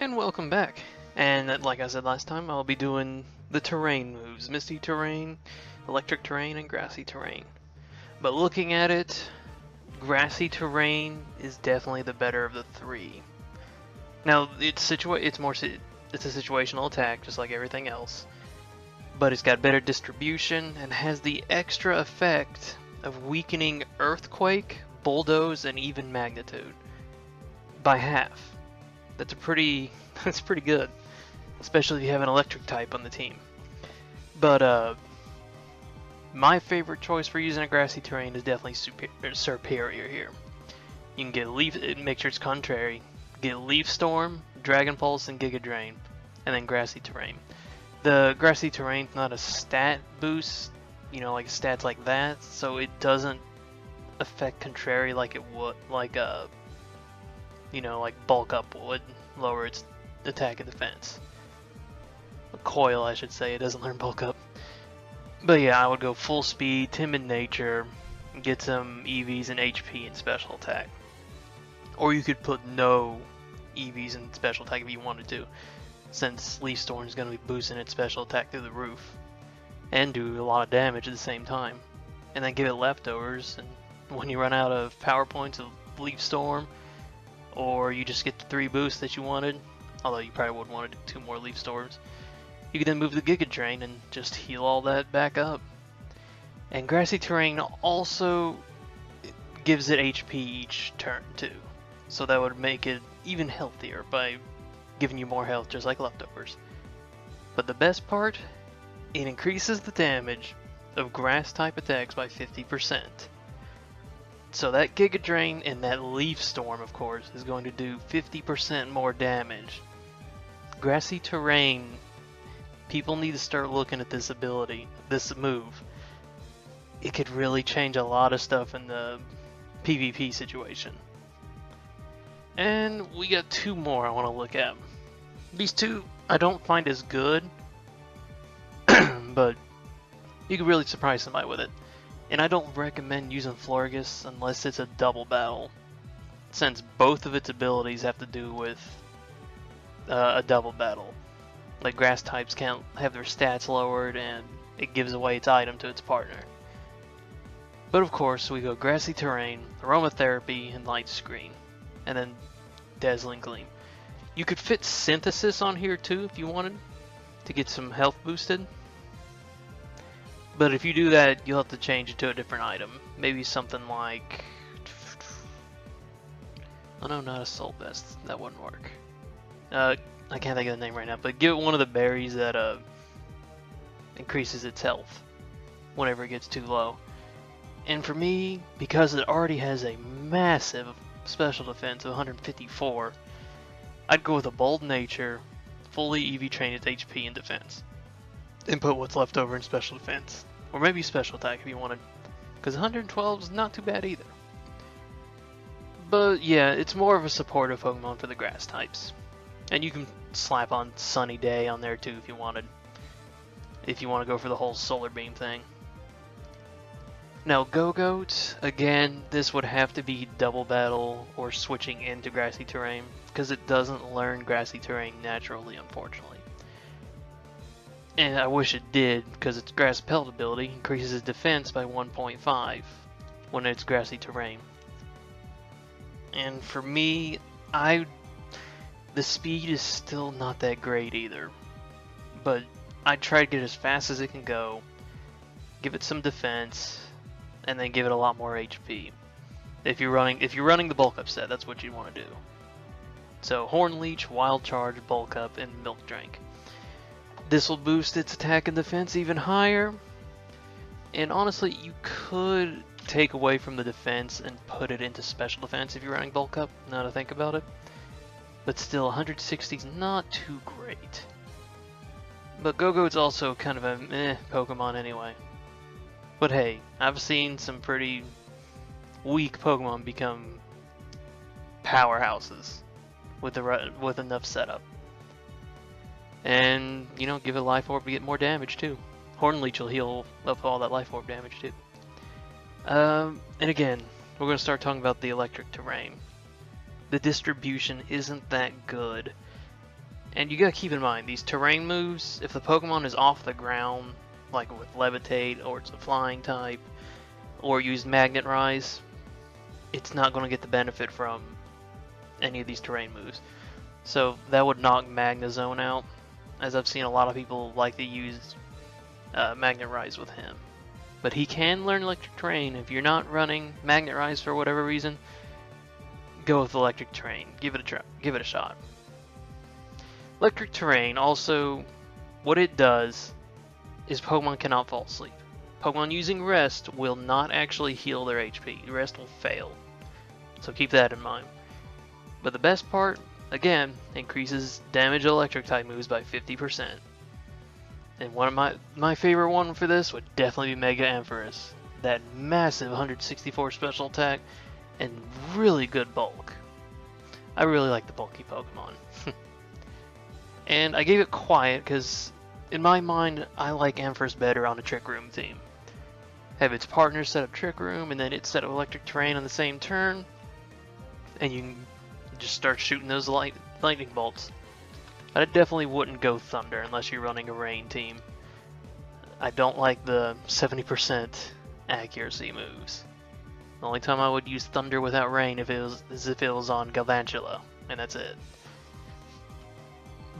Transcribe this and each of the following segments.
And welcome back. And like I said last time, I'll be doing the terrain moves. Misty terrain, electric terrain, and grassy terrain. But looking at it, grassy terrain is definitely the better of the three. Now, it's a situational attack, just like everything else. But it's got better distribution and has the extra effect of weakening Earthquake, Bulldoze, and even Magnitude by half. That's pretty good, especially if you have an electric type on the team. But my favorite choice for using a grassy terrain is definitely superior here. You can get leaf, make sure it's contrary. Get Leaf Storm, Dragon Pulse, and Giga Drain, and then grassy terrain. The grassy terrain's not a stat boost, like stats like that, so it doesn't affect contrary like it would, like bulk up would lower its attack and defense. Coil, I should say, it doesn't learn bulk up. But yeah, I would go full speed, timid nature, get some EVs and HP and special attack. Or you could put no EVs and special attack if you wanted to, since Leaf Storm is going to be boosting its special attack through the roof and do a lot of damage at the same time. And then give it leftovers, and when you run out of power points of Leaf Storm, or you just get the 3 boosts that you wanted, although you probably would want to do 2 more Leaf Storms, you can then move the Giga Drain and just heal all that back up. And Grassy Terrain also gives it HP each turn too, so that would make it even healthier by giving you more health just like leftovers. But the best part, it increases the damage of grass type attacks by 50%. So that Giga Drain and that Leaf Storm, of course, is going to do 50% more damage. Grassy Terrain, people need to start looking at this ability, this move. It could really change a lot of stuff in the PvP situation. And we got 2 more I want to look at. These 2 I don't find as good, but you could really surprise somebody with it. And I don't recommend using Florges unless it's a double battle, since both of its abilities have to do with a double battle. Like grass types can't have their stats lowered, and it gives away its item to its partner. But of course, we go Grassy Terrain, Aromatherapy, and Light Screen, and then Dazzling Gleam. You could fit Synthesis on here too if you wanted to get some health boosted. But if you do that, you'll have to change it to a different item. Maybe something like... oh no, not a Soul Vest. That wouldn't work. I can't think of the name right now, but give it one of the berries that increases its health whenever it gets too low. And for me, because it already has a massive special defense of 154, I'd go with a Bold Nature, fully EV train its HP and defense, and put what's left over in special defense, or maybe special attack if you wanted, because 112 is not too bad either. But yeah, it's more of a supportive Pokemon for the grass types, and you can slap on Sunny Day on there too if you wanted, if you want to go for the whole Solar Beam thing. Now Go-Goat, again, this would have to be double battle or switching into Grassy Terrain, because it doesn't learn Grassy Terrain naturally, unfortunately. And I wish it did, because its Grass Pelt ability increases its defense by 1.5 when it's Grassy Terrain. And for me, the speed is still not that great either. But I try to get it as fast as it can go, give it some defense, and then give it a lot more HP. If you're running the bulk up set, that's what you want to do. So Horn Leech, Wild Charge, Bulk Up, and Milk Drink. This will boost its attack and defense even higher. And honestly, you could take away from the defense and put it into special defense if you're running Bulk Up, now to think about it. But still, 160 is not too great. But Go-Goat's also kind of a meh Pokemon anyway. But hey, I've seen some pretty weak Pokemon become powerhouses with enough setup. And, give it a Life Orb to get more damage too. Horn Leech will heal up all that Life Orb damage too. And again, we're going to start talking about the electric terrain. The distribution isn't that good. And you gotta keep in mind, these terrain moves, if the Pokemon is off the ground, like with Levitate, or it's a flying type, or use Magnet Rise, it's not gonna get the benefit from any of these terrain moves. So that would knock Magnezone out, as I've seen a lot of people like to use Magnet Rise with him. But he can learn Electric Terrain. If you're not running Magnet Rise for whatever reason, go with Electric Terrain. Give it a try. Give it a shot. Electric Terrain also, what it does is Pokemon cannot fall asleep. Pokemon using Rest will not actually heal their HP. Rest will fail. So keep that in mind. But the best part, again, increases damage electric type moves by 50%. And one of my favorite one for this would definitely be Mega Ampharos. That massive 164 special attack and really good bulk. I really like the bulky Pokemon. And I gave it Quiet because in my mind I like Ampharos better on a Trick Room team. Have its partner set up Trick Room and then it set up Electric Terrain on the same turn, and you can just start shooting those lightning bolts. I definitely wouldn't go Thunder unless you're running a Rain team. I don't like the 70% accuracy moves. The only time I would use Thunder without Rain is if it was on Galvantula, and that's it.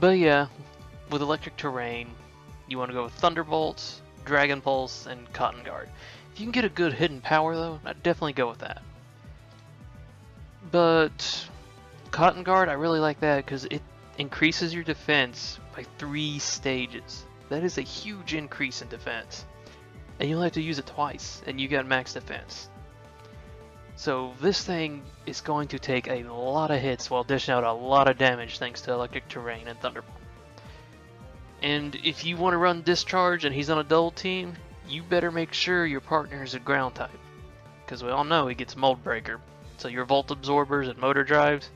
But yeah, with Electric Terrain, you want to go with Thunderbolt, Dragon Pulse, and Cotton Guard. If you can get a good hidden power though, I'd definitely go with that. But Cotton Guard, I really like that because it increases your defense by 3 stages. That is a huge increase in defense. And you'll have to use it twice, and you got max defense. So this thing is going to take a lot of hits while dishing out a lot of damage thanks to Electric Terrain and Thunderbolt. And if you want to run Discharge and he's on a double team, you better make sure your partner is a ground type. Because we all know he gets Mold Breaker. So your Volt Absorbers and Motor Drives,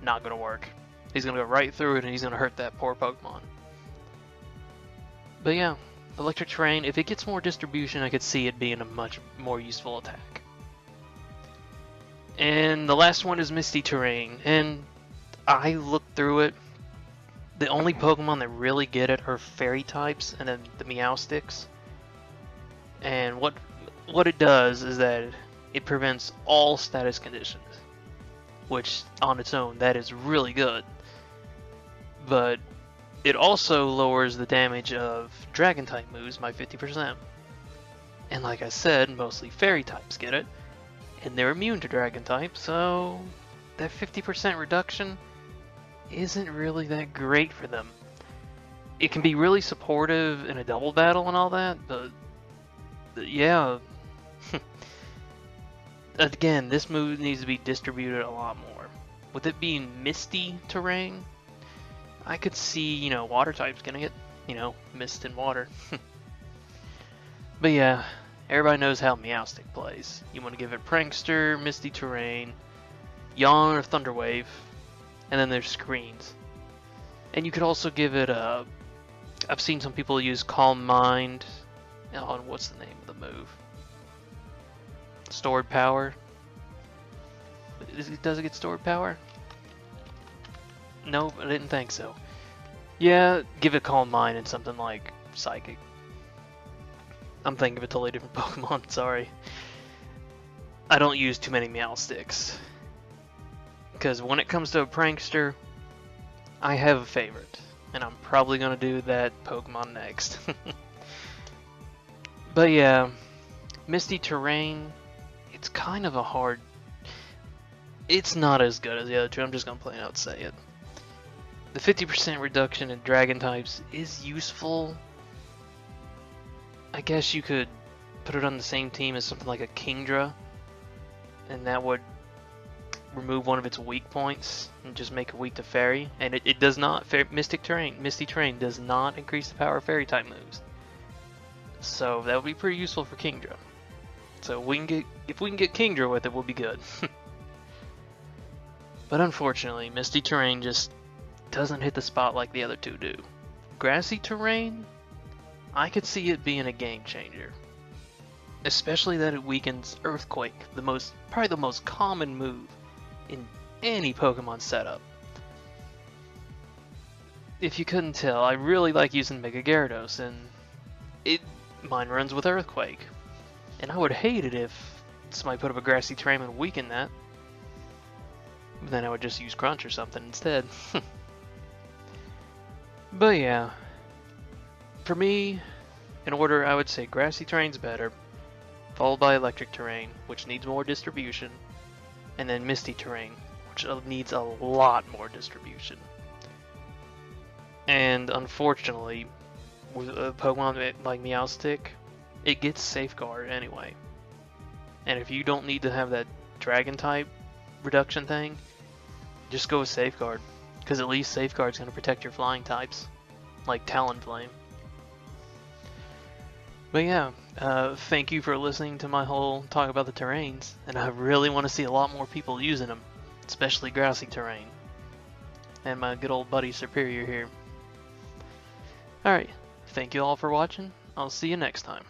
not going to work. He's going to go right through it and he's going to hurt that poor Pokemon. But yeah, Electric Terrain, if it gets more distribution, I could see it being a much more useful attack. And the last one is Misty Terrain, and I looked through it. The only Pokemon that really get it are Fairy types and then the Meowsticks. And what it does is that it prevents all status conditions, which on its own, that is really good. But it also lowers the damage of Dragon type moves by 50%. And like I said, mostly Fairy types get it, and they're immune to Dragon type, so that 50% reduction isn't really that great for them. It can be really supportive in a double battle and all that, but yeah. Again, this move needs to be distributed a lot more. With it being Misty Terrain, I could see, water types getting it, mist and water. But yeah, everybody knows how Meowstic plays. You want to give it Prankster, Misty Terrain, Yawn or Thunder Wave, and then there's Screens. And you could also give it I've seen some people use Calm Mind on, what's the name of the move? Stored Power. Does it get Stored Power? Nope, I didn't think so. Yeah, give it Calm Mind and something like Psychic. I'm thinking of a totally different Pokemon, sorry. I don't use too many Meowsticks. Because when it comes to a Prankster, I have a favorite. And I'm probably going to do that Pokemon next. But yeah, Misty Terrain, it's kind of a hard... It's not as good as the other two, I'm just going to plain out say it. The 50% reduction in Dragon types is useful. I guess you could put it on the same team as something like a Kingdra, and that would remove one of its weak points and just make it weak to Fairy. And it does not, Misty Terrain does not increase the power of Fairy type moves. So that would be pretty useful for Kingdra. So if we can get Kingdra with it, we'll be good. But unfortunately, Misty Terrain just doesn't hit the spot like the other two do. Grassy Terrain, I could see it being a game changer. Especially that it weakens Earthquake, probably the most common move in any Pokemon setup. if you couldn't tell, I really like using Mega Gyarados, and mine runs with Earthquake. And I would hate it if somebody put up a Grassy terrain and weaken that. But then I would just use Crunch or something instead. But yeah, for me, in order, I would say Grassy terrain's better, followed by Electric terrain, which needs more distribution, and then Misty terrain, which needs a lot more distribution. And unfortunately, with a Pokemon like Meowstic, it gets Safeguard anyway. And if you don't need to have that Dragon type reduction thing, just go with Safeguard, because at least Safeguard's going to protect your flying types, like Talonflame. But yeah, thank you for listening to my whole talk about the terrains, and I really want to see a lot more people using them, especially Grassy terrain. And my good old buddy Superior here. Alright, thank you all for watching. I'll see you next time.